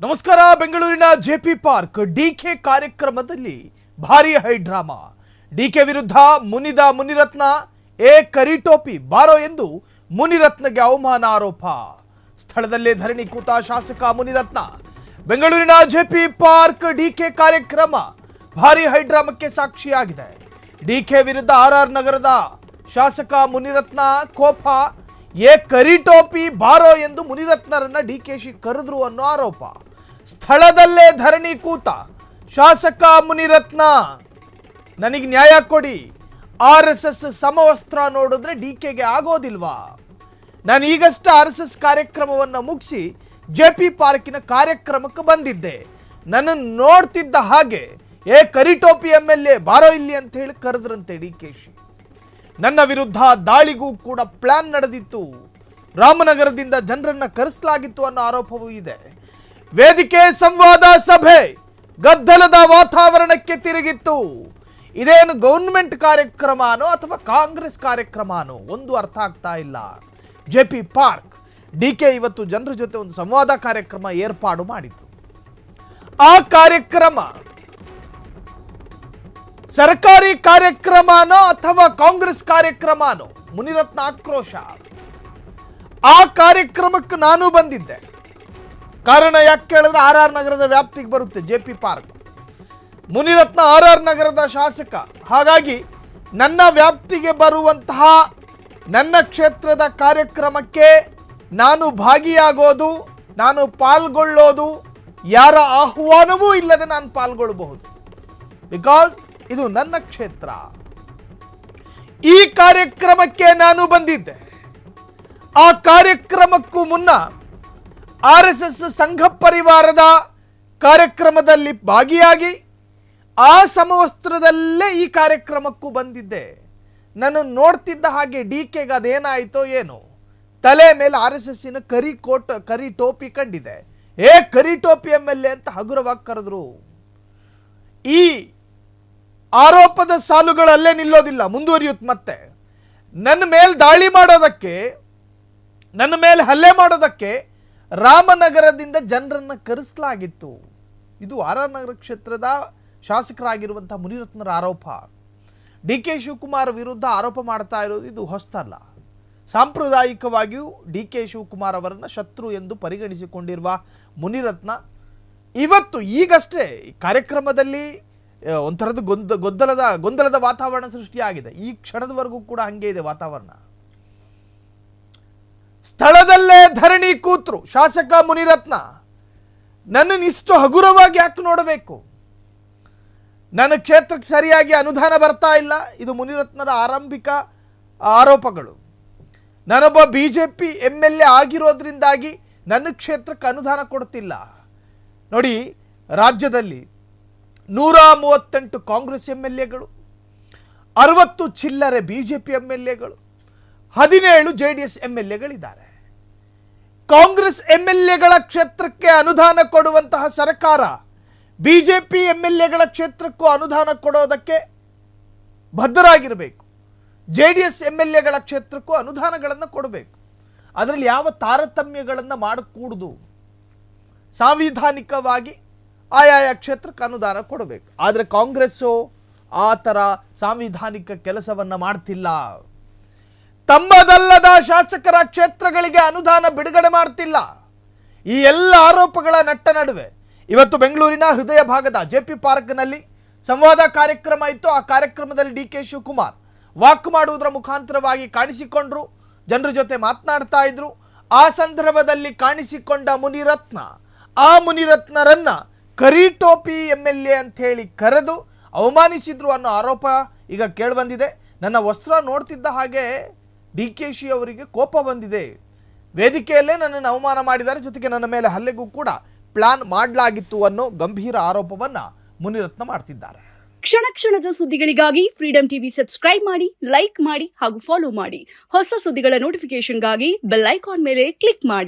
ನಮಸ್ಕಾರ. ಬೆಂಗಳೂರಿನ JP park DK ಕಾರ್ಯಕ್ರಮದಲ್ಲಿ ಭಾರಿ ಹೈಡ್ರಾಮಾ. ಡಿಕೆ ವಿರುದ್ಧ ಮುನಿರತ್ನ ಕರಿಟೋಪಿ ಬಾರೋ ಎಂದು ಮುನಿರತ್ನಗೆ ಅವಮಾನ ಆರೋಪ. ಸ್ಥಳದಲ್ಲೇ ಧರಣಿ ಕೂತ ಶಾಸಕ ಮುನಿರತ್ನ. ಬೆಂಗಳೂರಿನ ಜೆಪಿ ಪಾರ್ಕ್ ಡಿಕೆ ಕಾರ್ಯಕ್ರಮ ಭಾರಿ ಹೈಡ್ರಾಮಕ್ಕೆ ಸಾಕ್ಷಿಯಾಗಿದೆ. ಡಿಕೆ ವಿರುದ್ಧ ಆರ್ ನಗರದ ಶಾಸಕ ಮುನಿರತ್ನ ಕೋಪ. ಕರಿಟೋಪಿ ಬಾರೋ ಎಂದು ಮುನಿರತ್ನರನ್ನ ಡಿಕೆಶಿ ಕರೆದ್ರು ಅನ್ನೋ ಆರೋಪ. ಸ್ಥಳದಲ್ಲೇ ಧರಣಿ ಕೂತ ಶಾಸಕ ಮುನಿರತ್ನ, ನನಗೆ ನ್ಯಾಯ ಕೊಡಿ, RSS ಸಮವಸ್ತ್ರ ನೋಡಿದ್ರೆ ಡಿಕೆಗೆ ಆಗೋದಿಲ್ವಾ? ನಾನು ಈಗಷ್ಟೇ RSS ಕಾರ್ಯಕ್ರಮವನ್ನು ಮುಗಿಸಿ ಜೆಪಿ ಪಾರ್ಕಿನ ಕಾರ್ಯಕ್ರಮಕ್ಕೆ ಬಂದಿದ್ದೆ. ನನ್ನ ನೋಡ್ತಿದ್ದ ಹಾಗೆ ಕರಿಟೋಪಿ MLA ಬಾರೋ ಇಲ್ಲಿ ಅಂತ ಹೇಳಿ ಕರೆದ್ರಂತೆ ಡಿಕೆಶಿ. ನನ್ನ ವಿರುದ್ಧ ದಾಳಿಗೂ ಕೂಡ ಪ್ಲಾನ್ ನಡೆದಿತ್ತು. ರಾಮನಗರದಿಂದ ಜನರನ್ನ ಕರೆಸಲಾಗಿತ್ತು ಅನ್ನೋ ಆರೋಪವೂ ಇದೆ. ವೇದಿಕೆ ಸಂವಾದ ಸಭೆ ಗದ್ದಲದ ವಾತಾವರಣಕ್ಕೆ ತಿರುಗಿತ್ತು. ಇದೇನು ಗವರ್ನಮೆಂಟ್ ಕಾರ್ಯಕ್ರಮನೋ ಅಥವಾ ಕಾಂಗ್ರೆಸ್ ಕಾರ್ಯಕ್ರಮನೋ ಒಂದು ಅರ್ಥ ಆಗ್ತಾ ಇಲ್ಲ. ಜೆಪಿ ಪಾರ್ಕ್ ಡಿಕೆ ಇವತ್ತು ಜನರ ಜೊತೆ ಒಂದು ಸಂವಾದ ಕಾರ್ಯಕ್ರಮ ಏರ್ಪಾಡು ಮಾಡಿತು. ಆ ಕಾರ್ಯಕ್ರಮ ಸರ್ಕಾರಿ ಕಾರ್ಯಕ್ರಮನೋ ಅಥವಾ ಕಾಂಗ್ರೆಸ್ ಕಾರ್ಯಕ್ರಮನೋ? ಮುನಿರತ್ನ ಆಕ್ರೋಶ. ಆ ಕಾರ್ಯಕ್ರಮಕ್ಕೆ ನಾನು ಬಂದಿದ್ದೆ. ಕಾರಣ ಯಾಕೆ ಕೇಳಿದ್ರೆ RR ನಗರದ ವ್ಯಾಪ್ತಿಗೆ ಬರುತ್ತೆ ಜೆಪಿ ಪಾರ್ಕ್. ಮುನಿರತ್ನ RR ನಗರದ ಶಾಸಕ. ಹಾಗಾಗಿ ನನ್ನ ವ್ಯಾಪ್ತಿಗೆ ಬರುವಂತಹ ನನ್ನ ಕ್ಷೇತ್ರದ ಕಾರ್ಯಕ್ರಮಕ್ಕೆ ನಾನು ಭಾಗಿಯಾಗೋದು, ನಾನು ಪಾಲ್ಗೊಳ್ಳೋದು, ಯಾರ ಆಹ್ವಾನವೂ ಇಲ್ಲದೆ ನಾನು ಪಾಲ್ಗೊಳ್ಳಬಹುದು. ಬಿಕಾಸ್ ಇದು ನನ್ನ ಕ್ಷೇತ್ರ. ಈ ಕಾರ್ಯಕ್ರಮಕ್ಕೆ ನಾನು ಬಂದಿದ್ದೆ. ಆ ಕಾರ್ಯಕ್ರಮಕ್ಕೂ ಮುನ್ನ RSS ಸಂಘ ಪರಿವಾರದ ಕಾರ್ಯಕ್ರಮದಲ್ಲಿ ಭಾಗಿಯಾಗಿ ಆ ಸಮವಸ್ತ್ರದಲ್ಲೇ ಈ ಕಾರ್ಯಕ್ರಮಕ್ಕೂ ಬಂದಿದ್ದೆ. ನಾನು ನೋಡ್ತಿದ್ದ ಹಾಗೆ ಡಿಕೆಗೆ ಅದೇನಾಯಿತೋ ಏನೋ, ತಲೆ ಮೇಲೆ RSSನ ಕರಿ ಟೋಪಿ ಕಂಡಿದೆ. ಕರಿಟೋಪಿ MLA ಅಂತ ಹಗುರವಾಗಿ ಕರೆದ್ರು. ಈ ಆರೋಪದ ಸಾಲುಗಳಲ್ಲೇ ನಿಲ್ಲೋದಿಲ್ಲ, ಮುಂದುವರಿಯುತ್ತೆ. ಮತ್ತೆ ನನ್ನ ಮೇಲೆ ದಾಳಿ ಮಾಡೋದಕ್ಕೆ, ನನ್ನ ಮೇಲೆ ಹಲ್ಲೆ ಮಾಡೋದಕ್ಕೆ ರಾಮನಗರದಿಂದ ಜನರನ್ನ ಕರೆಸಲಾಗಿತ್ತು. ಇದು RR ನಗರ ಕ್ಷೇತ್ರದ ಶಾಸಕರಾಗಿರುವಂತಹ ಮುನಿರತ್ನರ ಆರೋಪ. DK ಶಿವಕುಮಾರ್ ವಿರುದ್ಧ ಆರೋಪ ಮಾಡ್ತಾ ಇರೋದು ಇದು ಹೊಸ್ತಲ್ಲ. ಸಾಂಪ್ರದಾಯಿಕವಾಗಿಯೂ DK ಶಿವಕುಮಾರ್ ಅವರನ್ನ ಶತ್ರು ಎಂದು ಪರಿಗಣಿಸಿಕೊಂಡಿರುವ ಮುನಿರತ್ನ ಇವತ್ತು ಈಗಷ್ಟೇ ಕಾರ್ಯಕ್ರಮದಲ್ಲಿ ಒಂಥರದ ಗೊಂದಲದ ವಾತಾವರಣ ಸೃಷ್ಟಿಯಾಗಿದೆ. ಈ ಕ್ಷಣದವರೆಗೂ ಕೂಡ ಹಂಗೆ ಇದೆ ವಾತಾವರಣ. ಸ್ಥಳದಲ್ಲೇ ಧರಣಿ ಕೂತ್ರು ಶಾಸಕ ಮುನಿರತ್ನ. ನನ್ನನ್ನು ಇಷ್ಟು ಹಗುರವಾಗಿ ಯಾಕೆ ನೋಡಬೇಕು? ನನ್ನ ಕ್ಷೇತ್ರಕ್ಕೆ ಸರಿಯಾಗಿ ಅನುದಾನ ಬರ್ತಾ ಇಲ್ಲ. ಇದು ಮುನಿರತ್ನರ ಆರಂಭಿಕ ಆರೋಪಗಳು. ನಾನೊಬ್ಬ BJP MLA ಆಗಿರೋದ್ರಿಂದಾಗಿ ನನ್ನ ಕ್ಷೇತ್ರಕ್ಕೆ ಅನುದಾನ ಕೊಡ್ತಿಲ್ಲ. ನೋಡಿ, ರಾಜ್ಯದಲ್ಲಿ 138 ಕಾಂಗ್ರೆಸ್ MLAಗಳು, 60 ಚಿಲ್ಲರೆ BJP MLAಗಳು, 17 JDS MLAಗಳಿದ್ದಾರೆ. ಕಾಂಗ್ರೆಸ್ MLAಗಳ ಕ್ಷೇತ್ರಕ್ಕೆ ಅನುದಾನ ಕೊಡುವಂತಹ ಸರ್ಕಾರ BJP MLAಗಳ ಕ್ಷೇತ್ರಕ್ಕೂ ಅನುದಾನ ಕೊಡೋದಕ್ಕೆ ಬದ್ಧರಾಗಿರಬೇಕು. JDS MLAಗಳ ಕ್ಷೇತ್ರಕ್ಕೂ ಅನುದಾನಗಳನ್ನು ಕೊಡಬೇಕು. ಅದರಲ್ಲಿ ಯಾವ ತಾರತಮ್ಯಗಳನ್ನು ಮಾಡಕೂಡದು. ಸಾಂವಿಧಾನಿಕವಾಗಿ ಆಯಾಯ ಕ್ಷೇತ್ರಕ್ಕೆ ಅನುದಾನ ಕೊಡಬೇಕು. ಆದರೆ ಕಾಂಗ್ರೆಸ್ಸು ಆ ಥರ ಸಾಂವಿಧಾನಿಕ ಕೆಲಸವನ್ನು ಮಾಡ್ತಿಲ್ಲ. ತಮ್ಮದಲ್ಲದ ಶಾಸಕರ ಕ್ಷೇತ್ರಗಳಿಗೆ ಅನುದಾನ ಬಿಡುಗಡೆ ಮಾಡ್ತಿಲ್ಲ. ಈ ಎಲ್ಲ ಆರೋಪಗಳ ನಟ್ಟ ನಡುವೆ ಇವತ್ತು ಬೆಂಗಳೂರಿನ ಹೃದಯ ಭಾಗದ ಜೆಪಿ ಪಾರ್ಕ್ನಲ್ಲಿ ಸಂವಾದ ಕಾರ್ಯಕ್ರಮ ಇತ್ತು. ಆ ಕಾರ್ಯಕ್ರಮದಲ್ಲಿ DK ಶಿವಕುಮಾರ್ ವಾಕ್ ಮಾಡುವುದರ ಮುಖಾಂತರವಾಗಿ ಕಾಣಿಸಿಕೊಂಡ್ರು, ಜನರ ಜೊತೆ ಮಾತನಾಡ್ತಾ ಇದ್ರು. ಆ ಸಂದರ್ಭದಲ್ಲಿ ಕಾಣಿಸಿಕೊಂಡ ಮುನಿರತ್ನ, ಆ ಮುನಿರತ್ನರನ್ನ ಕರಿಟೋಪಿ MLA ಅಂತ ಹೇಳಿ ಕರೆದು ಅವಮಾನಿಸಿದ್ರು ಅನ್ನೋ ಆರೋಪ ಈಗ ಕೇಳಿಬಂದಿದೆ. ನನ್ನ ವಸ್ತ್ರ ನೋಡ್ತಿದ್ದ ಹಾಗೆ DKಶಿ ಅವರಿಗೆ ಕೋಪ ಬಂದಿದೆ. ವೇದಿಕೆಯಲ್ಲೇ ನನ್ನನ್ನು ಅವಮಾನ ಮಾಡಿದ್ದಾರೆ, ಜೊತೆಗೆ ನನ್ನ ಮೇಲೆ ಹಲ್ಲೆಗೂ ಕೂಡ ಪ್ಲಾನ್ ಮಾಡಲಾಗಿತ್ತು ಅನ್ನೋ ಗಂಭೀರ ಆರೋಪವನ್ನ ಮುನಿರತ್ನ ಮಾಡ್ತಿದ್ದಾರೆ. ಕ್ಷಣ ಕ್ಷಣದ ಸುದ್ದಿಗಳಿಗಾಗಿ ಫ್ರೀಡಂ ಟಿವಿ ಸಬ್ಸ್ಕ್ರೈಬ್ ಮಾಡಿ, ಲೈಕ್ ಮಾಡಿ ಹಾಗೂ ಫಾಲೋ ಮಾಡಿ. ಹೊಸ ಸುದ್ದಿಗಳ ನೋಟಿಫಿಕೇಶನ್ಗಾಗಿ ಬೆಲ್ ಐಕಾನ್ ಮೇಲೆ ಕ್ಲಿಕ್ ಮಾಡಿ.